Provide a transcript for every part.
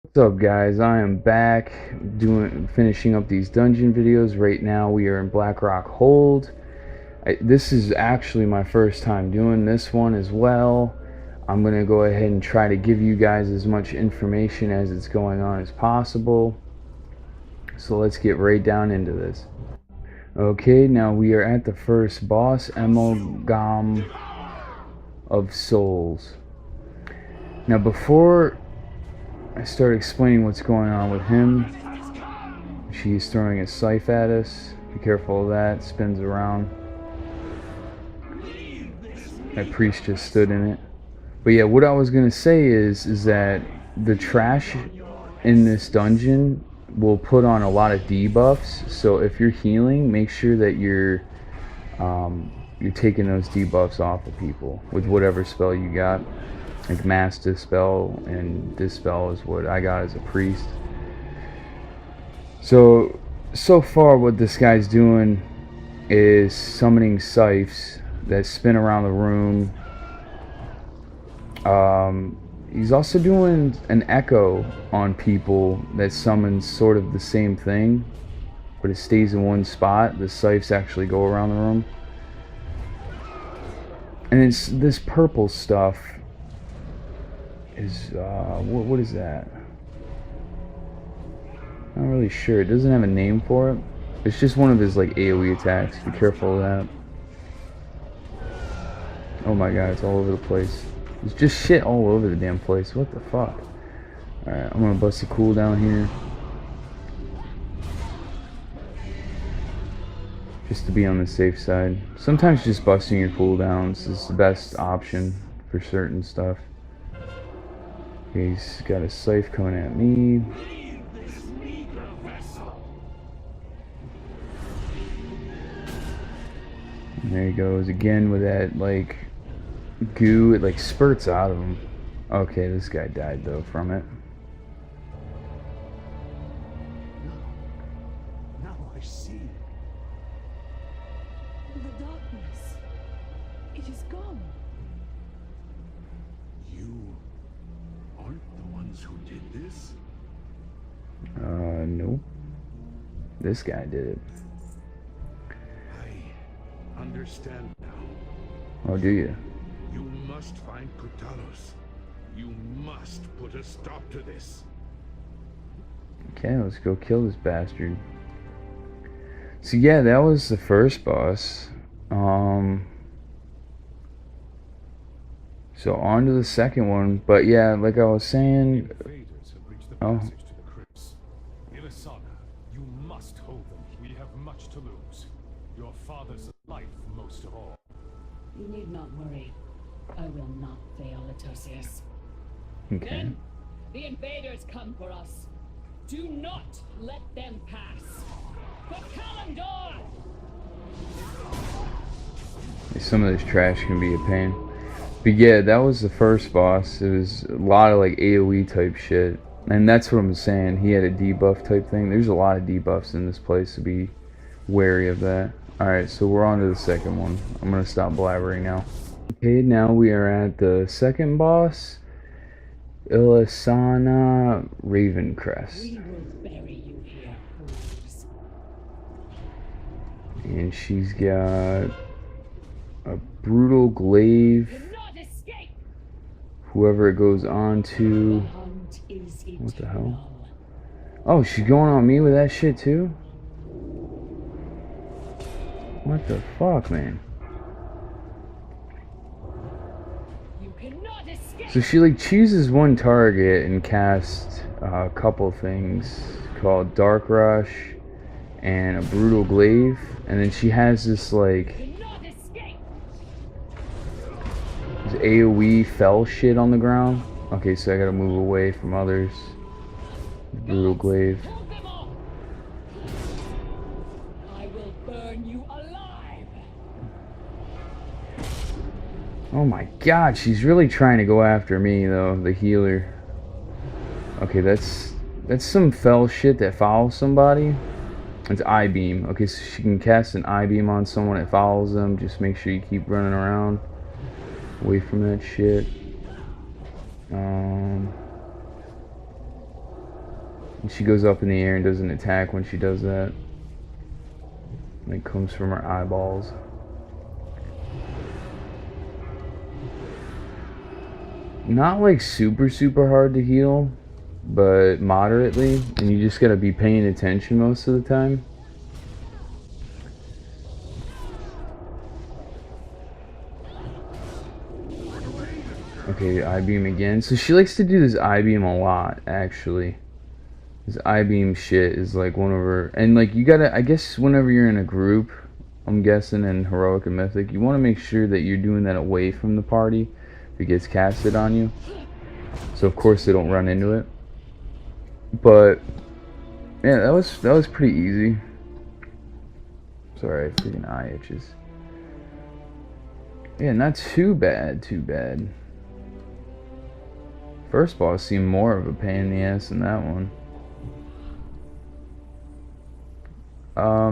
What's up, guys? I am back finishing up these dungeon videos. Right now we are in Black Rook Hold. This is actually my first time doing this one as well. I'm gonna go ahead and try to give you guys as much information as it's going on as possible. So let's get right down into this. Okay, now we are at the first boss, Amalgam of Souls. Now before I start explaining what's going on with him, she's throwing a scythe at us. Be careful of that. Spins around. That priest just stood in it. But yeah, what I was gonna say is that the trash in this dungeon will put on a lot of debuffs. So if you're healing, make sure that you're taking those debuffs off of people with whatever spell you got. Like Mass Dispel and Dispel is what I got as a priest. So far what this guy's doing is summoning scythes that spin around the room. He's also doing an echo on people that summons sort of the same thing, but it stays in one spot. The scythes actually go around the room. And it's this purple stuff is what is that? Not really sure. It doesn't have a name for it. It's just one of his like AoE attacks. Be careful of that. Oh my god, it's all over the place. There's just shit all over the damn place. What the fuck? Alright, I'm gonna bust a cooldown here. Just to be on the safe side. Sometimes just busting your cooldowns is the best option for certain stuff. Okay, he's got a scythe coming at me. And there he goes again with that like goo. It like spurts out of him. Okay, this guy died though from it. Now I see. The darkness. It is gone. You aren't the ones who did this? Nope. This guy did it. I understand now. Oh, do you? You must find Kur'talos. You must put a stop to this. Okay, let's go kill this bastard. So yeah, that was the first boss. So on to the second one. But yeah, like I was saying. Invaders have reached the passage to the crypts. Illysanna, you must hold them. We have much to lose. Your father's life most of all. You need not worry. I will not fail, Latosius. Okay. Then, the invaders come for us. Do not let them pass. The Calendar! Some of this trash can be a pain. But yeah, that was the first boss. It was a lot of like AoE type shit. And that's what I'm saying. He had a debuff type thing. There's a lot of debuffs in this place, so be wary of that. Alright, so we're on to the second one. I'm going to stop blabbering now. Okay, now we are at the second boss. Illysanna Ravencrest. We will bury you here, fools. And she's got a brutal glaive. Do not escape! Whoever it goes on to. The hunt is eternal. What the hell? Oh, she's going on me with that shit too? What the fuck, man? You cannot escape! So she like chooses one target and casts a couple things called Dark Rush and a Brutal Glaive, and then she has this like Cannot escape! this AoE fell shit on the ground. Okay, so I gotta move away from others. Brutal Glaive. Hold them off! I will burn you alive! Oh my god, she's really trying to go after me though, the healer. Okay, that's some fell shit that follows somebody. It's I-beam. Okay, so she can cast an I-beam on someone that follows them. Just make sure you keep running around away from that shit. And she goes up in the air and does an attack when she does that. And it comes from her eyeballs. Not like super hard to heal, but moderately, and you just gotta be paying attention most of the time. Okay, I-beam again. So she likes to do this I-beam a lot, actually. This I-beam shit is like one of her... And like, you gotta... I guess whenever you're in a group, I'm guessing in Heroic and Mythic, you want to make sure that you're doing that away from the party if it gets casted on you. So of course they don't run into it. But... yeah, that was pretty easy. Sorry, freaking eye itches. Yeah, not too bad, First boss seemed more of a pain in the ass than that one.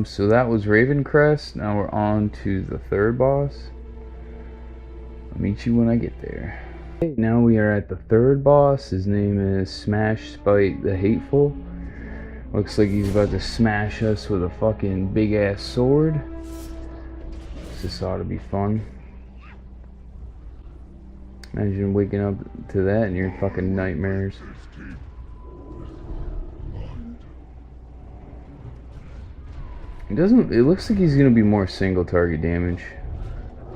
So that was Ravencrest. Now we're on to the third boss. I'll meet you when I get there. Okay, now we are at the third boss. His name is Smashspite the Hateful. Looks like he's about to smash us with a fucking big ass sword. This ought to be fun. Imagine waking up to that in your fucking nightmares. It looks like he's gonna be more single target damage.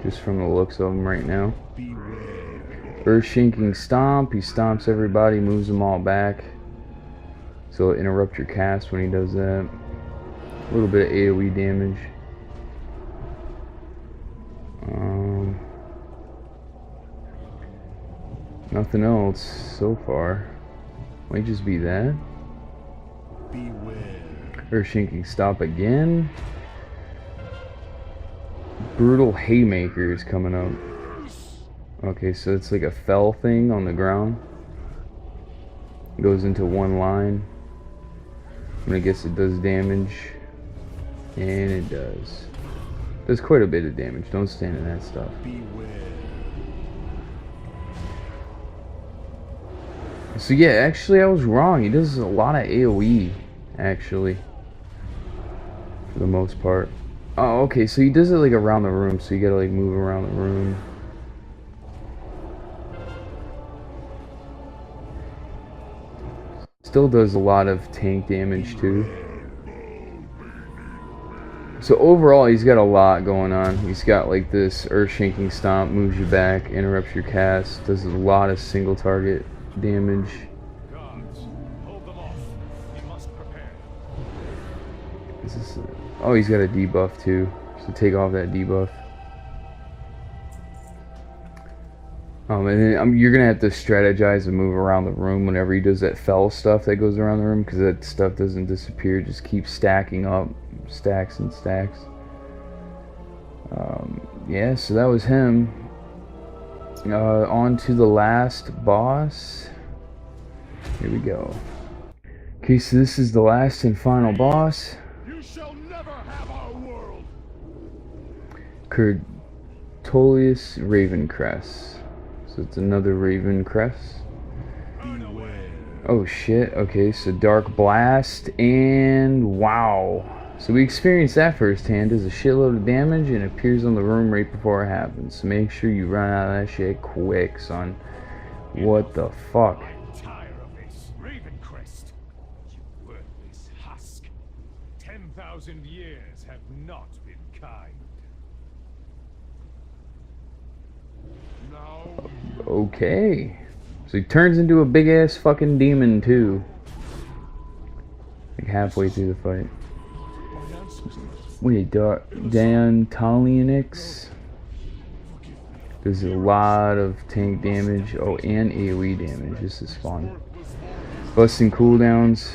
Just from the looks of him right now. Earth-shaking stomp, he stomps everybody, moves them all back. So it'll interrupt your cast when he does that. A little bit of AoE damage. Nothing else so far. Might just be that. Earth-shaking stomp again. Brutal haymaker is coming up. Okay, so it's like a fell thing on the ground. It goes into one line. And I guess it does damage. And it does. Does quite a bit of damage. Don't stand in that stuff. So yeah, actually I was wrong. He does a lot of AoE, actually. For the most part. Oh, okay, so he does it like around the room, so you gotta like move around the room. Still does a lot of tank damage too. So overall, he's got a lot going on. He's got like this earth-shaking stomp, moves you back, interrupts your cast, does a lot of single target damage. Guards, hold them off. We must prepare. Is this oh, he's got a debuff too, so take off that debuff. And then you're gonna have to strategize and move around the room whenever he does that fell stuff that goes around the room, because that stuff doesn't disappear, just keeps stacking up, stacks and stacks. Yeah, so that was him. On to the last boss. Here we go. Okay, so this is the last and final boss. You shall never have our world. Kur'talos Ravencrest. So it's another Ravencrest. Oh shit, okay, so Dark Blast, and wow. So we experienced that firsthand. Does a shitload of damage and appears on the room right before it happens. So make sure you run out of that shit quick, son. What the fuck? I'm tired of this. Ravencrest, you worthless husk. 10,000 years have not been kind. Now Okay. So he turns into a big ass fucking demon too. Like halfway through the fight. Wait, Dan Talienix. There's a lot of tank damage. Oh, and AoE damage. This is fun. Busting cooldowns.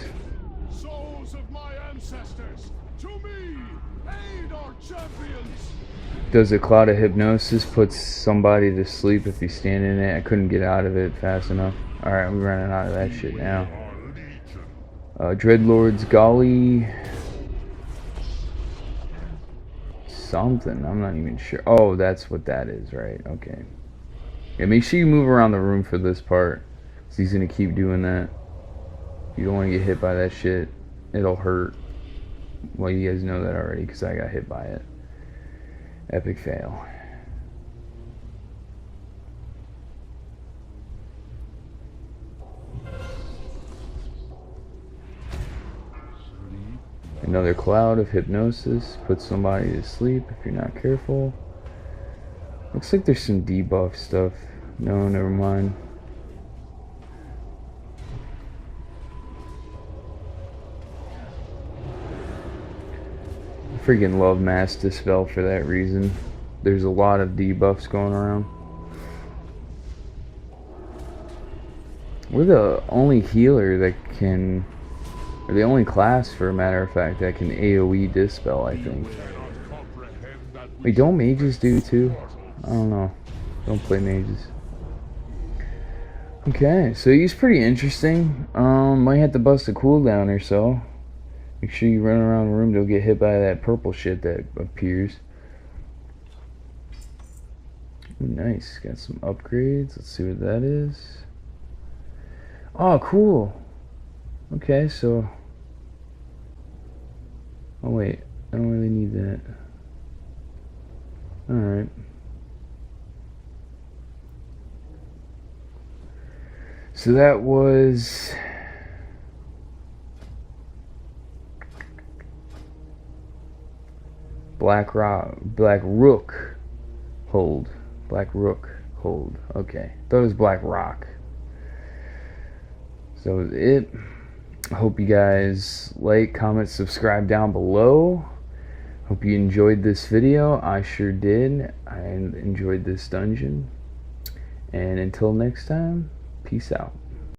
souls of my ancestors, to me, aid our champions. Does a cloud of hypnosis, puts somebody to sleep if he's standing in it. I couldn't get out of it fast enough. Alright, we're running out of that shit now. Dreadlord's Golly. Something, I'm not even sure. Oh, that's what that is, right? Okay. Yeah, make sure you move around the room for this part, because he's gonna keep doing that. You don't want to get hit by that shit. It'll hurt. Well, you guys know that already because I got hit by it. Epic fail. Another cloud of hypnosis puts somebody to sleep if you're not careful. Looks like there's some debuff stuff. No, never mind. I freaking love Mass Dispel for that reason. There's a lot of debuffs going around. We're the only healer that can, or the only class, for a matter of fact, that can AoE Dispel, I think. Wait, don't mages do too? I don't know. Don't play mages. Okay, so he's pretty interesting. Might have to bust a cooldown or so. Make sure you run around the room, don't get hit by that purple shit that appears. Ooh, nice, got some upgrades. Let's see what that is. Oh, cool. Okay, so... Oh wait, I don't really need that. Alright. So that was... Black Rook Hold. Black Rook Hold. Okay. Thought it was Black Rock. So that was it. I hope you guys like, comment, subscribe down below. Hope you enjoyed this video. I sure did. I enjoyed this dungeon. And until next time, peace out.